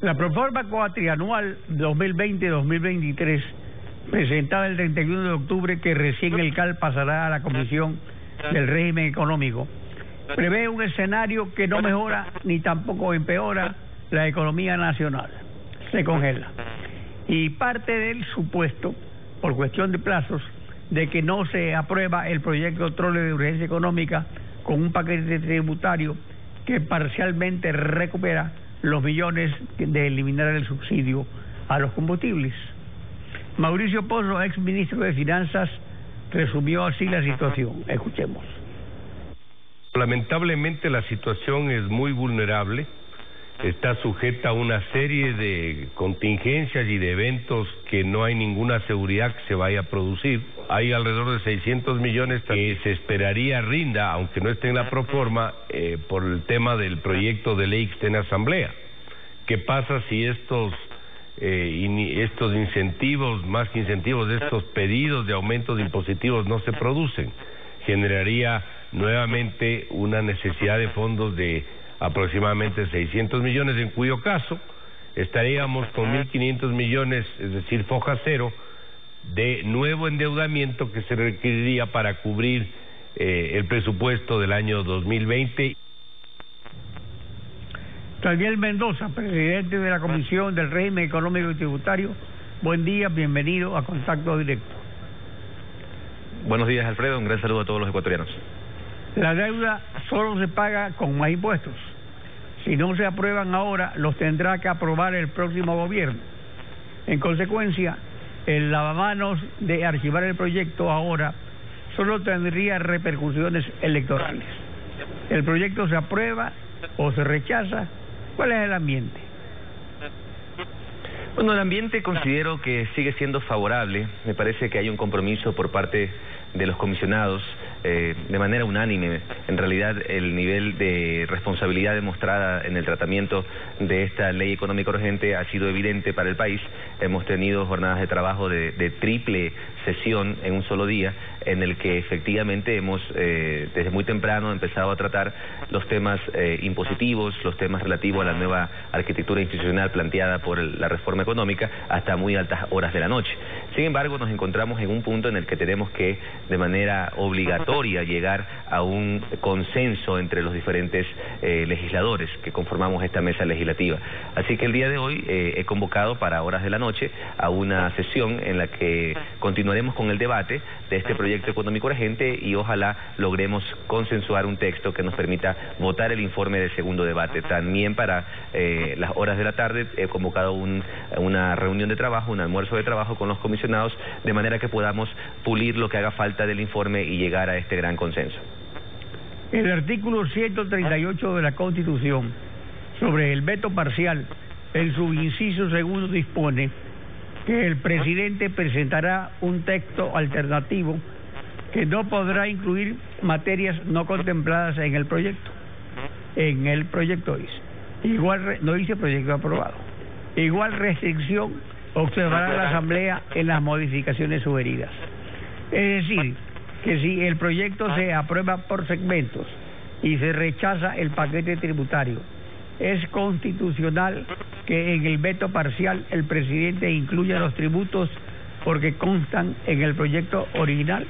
La proforma cuatrianual 2020-2023, presentada el 31 de octubre, que recién el CAL pasará a la Comisión del Régimen Económico, prevé un escenario que no mejora ni tampoco empeora la economía nacional. Se congela. Y parte del supuesto, por cuestión de plazos, de que no se aprueba el proyecto Trole de urgencia económica con un paquete tributario que parcialmente recupera los millones de eliminar el subsidio a los combustibles. Mauricio Pozo, ex ministro de Finanzas, resumió así la situación. Escuchemos. Lamentablemente la situación es muy vulnerable, está sujeta a una serie de contingencias y de eventos que no hay ninguna seguridad que se vaya a producir. Hay alrededor de 600 millones que se esperaría rinda, aunque no esté en la proforma, por el tema del proyecto de ley que está en asamblea. ¿Qué pasa si estos incentivos, más que incentivos, de estos pedidos de aumentos de impositivos no se producen? Generaría nuevamente una necesidad de fondos de aproximadamente 600 millones, en cuyo caso estaríamos con 1.500 millones, es decir, foja cero, de nuevo endeudamiento que se requeriría para cubrir el presupuesto del año 2020. Daniel Mendoza, presidente de la Comisión del Régimen Económico y Tributario. Buen día, bienvenido a Contacto Directo. Buenos días, Alfredo, un gran saludo a todos los ecuatorianos. La deuda solo se paga con más impuestos. Si no se aprueban ahora, los tendrá que aprobar el próximo gobierno. En consecuencia, el lavamanos de archivar el proyecto ahora solo tendría repercusiones electorales. ¿El proyecto se aprueba o se rechaza? ¿Cuál es el ambiente? Bueno, el ambiente considero que sigue siendo favorable. Me parece que hay un compromiso por parte de los comisionados de manera unánime. En realidad, el nivel de responsabilidad demostrada en el tratamiento de esta ley económica urgente ha sido evidente para el país. Hemos tenido jornadas de trabajo de triple sesión en un solo día, en el que efectivamente hemos desde muy temprano empezado a tratar los temas impositivos, los temas relativos a la nueva arquitectura institucional planteada por la reforma económica, hasta muy altas horas de la noche. Sin embargo, nos encontramos en un punto en el que tenemos que, de manera obligatoria, llegar a un consenso entre los diferentes legisladores que conformamos esta mesa legislativa. Así que el día de hoy he convocado para horas de la noche a una sesión en la que continuaremos con el debate de este proyecto económico urgente y ojalá logremos consensuar un texto que nos permita votar el informe del segundo debate. También para las horas de la tarde he convocado una reunión de trabajo, un almuerzo de trabajo con los comisionados, de manera que podamos pulir lo que haga falta del informe y llegar a este gran consenso. El artículo 138 de la Constitución sobre el veto parcial, en su inciso segundo, dispone que el presidente presentará un texto alternativo que no podrá incluir materias no contempladas en el proyecto. En el proyecto dice. Igual, no dice proyecto aprobado. Igual restricción observará la Asamblea en las modificaciones sugeridas. Es decir, que si el proyecto se aprueba por segmentos y se rechaza el paquete tributario, es constitucional que en el veto parcial el presidente incluya los tributos porque constan en el proyecto original.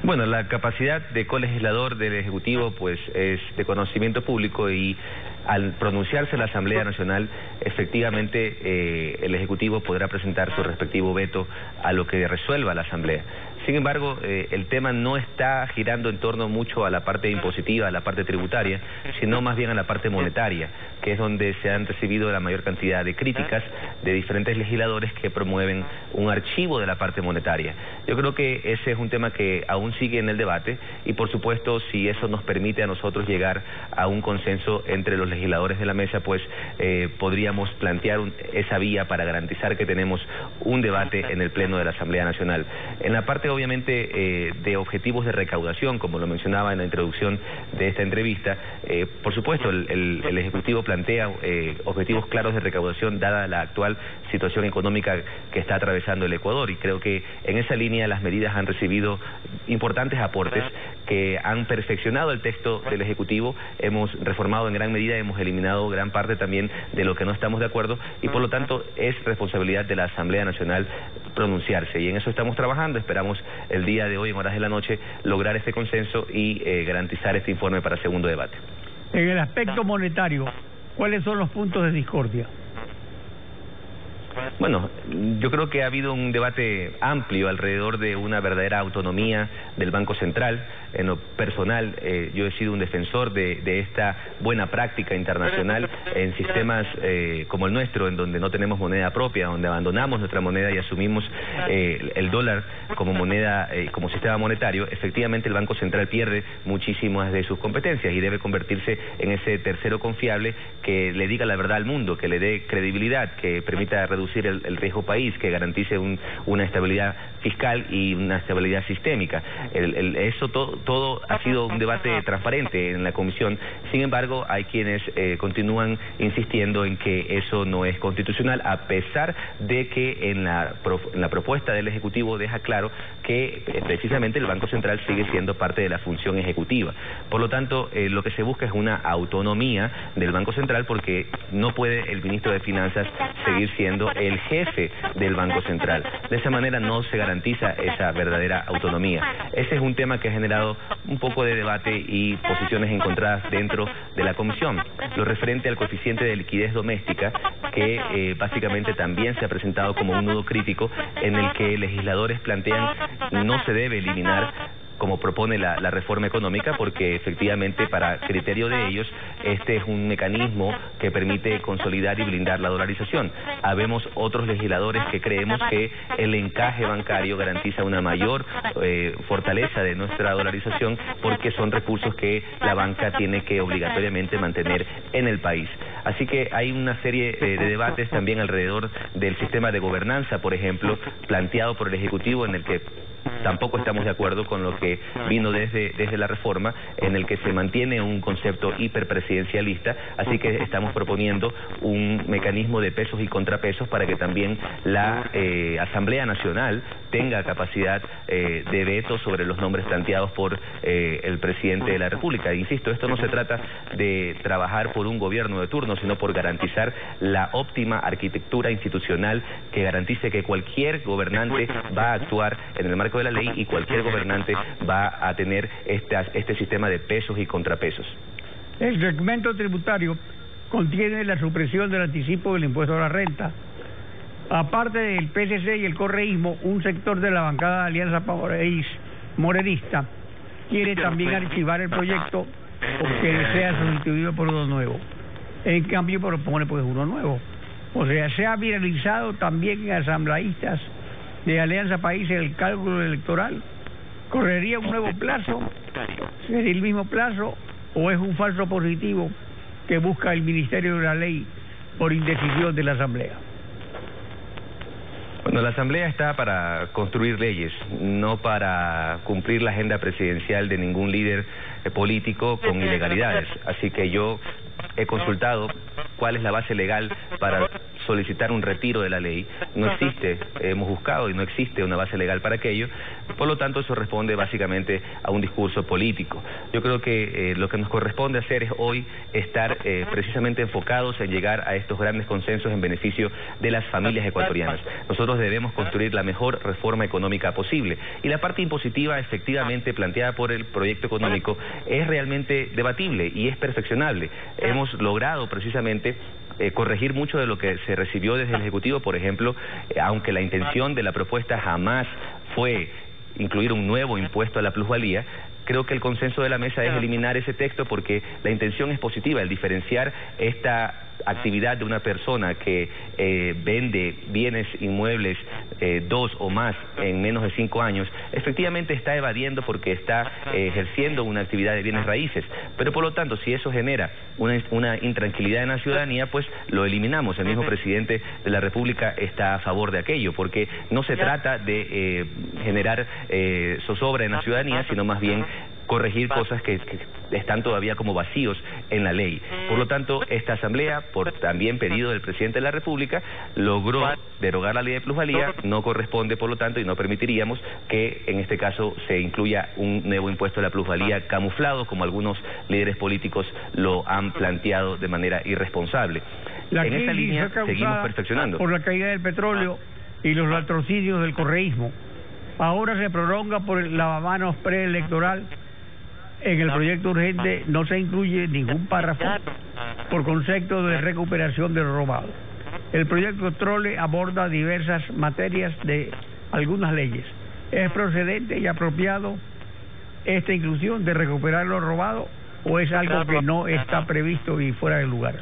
Bueno, la capacidad de colegislador del Ejecutivo pues es de conocimiento público y al pronunciarse la Asamblea Nacional, efectivamente el Ejecutivo podrá presentar su respectivo veto a lo que resuelva la Asamblea. Sin embargo, el tema no está girando en torno mucho a la parte impositiva, a la parte tributaria, sino más bien a la parte monetaria, que es donde se han recibido la mayor cantidad de críticas de diferentes legisladores que promueven un archivo de la parte monetaria. Yo creo que ese es un tema que aún sigue en el debate y, por supuesto, si eso nos permite a nosotros llegar a un consenso entre los legisladores de la mesa, pues podríamos plantear esa vía para garantizar que tenemos un debate en el Pleno de la Asamblea Nacional. En la parte, obviamente, de objetivos de recaudación, como lo mencionaba en la introducción de esta entrevista, por supuesto, el Ejecutivo plantea objetivos claros de recaudación dada la actual situación económica que está atravesando el Ecuador, y creo que en esa línea las medidas han recibido importantes aportes que han perfeccionado el texto del Ejecutivo. Hemos reformado en gran medida, hemos habríamos eliminado gran parte también de lo que no estamos de acuerdo, y por lo tanto es responsabilidad de la Asamblea Nacional pronunciarse, y en eso estamos trabajando. Esperamos el día de hoy, en horas de la noche, lograr este consenso y garantizar este informe para segundo debate. En el aspecto monetario, ¿cuáles son los puntos de discordia? Bueno, yo creo que ha habido un debate amplio alrededor de una verdadera autonomía del Banco Central. En lo personal, yo he sido un defensor de esta buena práctica internacional en sistemas como el nuestro, en donde no tenemos moneda propia, donde abandonamos nuestra moneda y asumimos el dólar como moneda, como sistema monetario. Efectivamente, el Banco Central pierde muchísimas de sus competencias y debe convertirse en ese tercero confiable que le diga la verdad al mundo, que le dé credibilidad, que permita reducir el riesgo país, que garantice una estabilidad fiscal y una estabilidad sistémica. Eso todo ha sido un debate transparente en la comisión. Sin embargo, hay quienes continúan insistiendo en que eso no es constitucional, a pesar de que en la propuesta del Ejecutivo deja claro que precisamente el Banco Central sigue siendo parte de la función ejecutiva. Por lo tanto, lo que se busca es una autonomía del Banco Central, porque no puede el ministro de Finanzas seguir siendo el jefe del Banco Central. De esa manera no se garantiza esa verdadera autonomía. Ese es un tema que ha generado un poco de debate y posiciones encontradas dentro de la comisión. Lo referente al coeficiente de liquidez doméstica, que básicamente también se ha presentado como un nudo crítico, en el que legisladores plantean no se debe eliminar, como propone la reforma económica, porque efectivamente, para criterio de ellos, este es un mecanismo que permite consolidar y blindar la dolarización. Habemos otros legisladores que creemos que el encaje bancario garantiza una mayor fortaleza de nuestra dolarización, porque son recursos que la banca tiene que obligatoriamente mantener en el país. Así que hay una serie de debates también alrededor del sistema de gobernanza, por ejemplo, planteado por el Ejecutivo, en el que tampoco estamos de acuerdo con lo que vino desde la reforma, en el que se mantiene un concepto hiperpresidencialista. Así que estamos proponiendo un mecanismo de pesos y contrapesos para que también la Asamblea Nacional tenga capacidad de veto sobre los nombres planteados por el presidente de la República. Insisto, esto no se trata de trabajar por un gobierno de turno, sino por garantizar la óptima arquitectura institucional que garantice que cualquier gobernante va a actuar en el marco de la ley, y cualquier gobernante va a tener este sistema de pesos y contrapesos. El segmento tributario contiene la supresión del anticipo del impuesto a la renta. Aparte del PSC y el correísmo, un sector de la bancada de Alianza País Morenista quiere también archivar el proyecto, o que sea sustituido por uno nuevo. En cambio, propone pues uno nuevo. O sea, se ha viralizado también en asambleístas de Alianza País el cálculo electoral. ¿Correría un nuevo plazo? ¿Sería el mismo plazo o es un falso positivo que busca el Ministerio de la Ley por indecisión de la Asamblea? Bueno, la Asamblea está para construir leyes, no para cumplir la agenda presidencial de ningún líder político con ilegalidades. Así que yo he consultado cuál es la base legal para solicitar un retiro de la ley. No existe, hemos buscado y no existe una base legal para aquello. Por lo tanto, eso responde básicamente a un discurso político. Yo creo que lo que nos corresponde hacer es hoy estar precisamente enfocados en llegar a estos grandes consensos en beneficio de las familias ecuatorianas. Nosotros debemos construir la mejor reforma económica posible, y la parte impositiva efectivamente planteada por el proyecto económico es realmente debatible y es perfeccionable. Hemos logrado precisamente corregir mucho de lo que se recibió desde el Ejecutivo. Por ejemplo, aunque la intención de la propuesta jamás fue incluir un nuevo impuesto a la plusvalía, creo que el consenso de la mesa es eliminar ese texto, porque la intención es positiva, el diferenciar esta actividad de una persona que vende bienes inmuebles 2 o más en menos de 5 años, efectivamente está evadiendo porque está ejerciendo una actividad de bienes raíces. Pero por lo tanto, si eso genera una intranquilidad en la ciudadanía, pues lo eliminamos. El mismo presidente de la República está a favor de aquello, porque no se trata de generar zozobra en la ciudadanía, sino más bien corregir cosas que están todavía como vacíos en la ley. Por lo tanto, esta Asamblea, por también pedido del Presidente de la República, logró derogar la ley de plusvalía, no corresponde, por lo tanto, y no permitiríamos que en este caso se incluya un nuevo impuesto a la plusvalía camuflado, como algunos líderes políticos lo han planteado de manera irresponsable. En esta línea seguimos perfeccionando. Por la caída del petróleo y los latrocinios del correísmo. Ahora se prolonga por el lavamanos preelectoral. En el proyecto urgente no se incluye ningún párrafo por concepto de recuperación del robado. El proyecto Trole aborda diversas materias de algunas leyes. ¿Es procedente y apropiado esta inclusión de recuperar lo robado o es algo que no está previsto y fuera de lugar?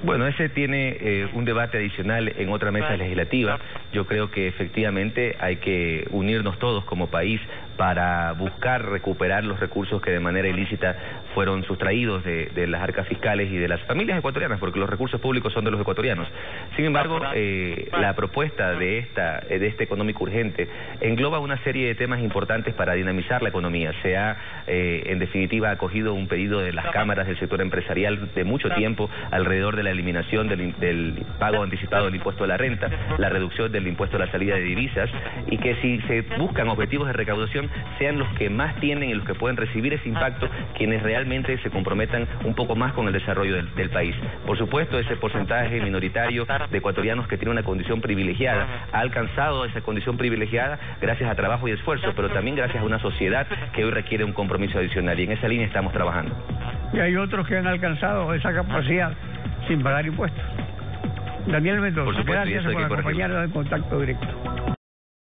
Bueno, ese tiene un debate adicional en otra mesa legislativa. Yo creo que efectivamente hay que unirnos todos como país para buscar recuperar los recursos que de manera ilícita fueron sustraídos de las arcas fiscales y de las familias ecuatorianas, porque los recursos públicos son de los ecuatorianos. Sin embargo, la propuesta de este económico urgente engloba una serie de temas importantes para dinamizar la economía. Se ha, en definitiva, acogido un pedido de las cámaras del sector empresarial de mucho tiempo alrededor de la eliminación del pago anticipado del impuesto a la renta, la reducción del impuesto a la salida de divisas, y que si se buscan objetivos de recaudación sean los que más tienen y los que pueden recibir ese impacto quienes realmente se comprometan un poco más con el desarrollo del país. Por supuesto, ese porcentaje minoritario de ecuatorianos que tiene una condición privilegiada ha alcanzado esa condición privilegiada gracias a trabajo y esfuerzo, pero también gracias a una sociedad que hoy requiere un compromiso adicional, y en esa línea estamos trabajando. Y hay otros que han alcanzado esa capacidad sin pagar impuestos. Daniel Mendoza, gracias por acompañarnos en Contacto Directo.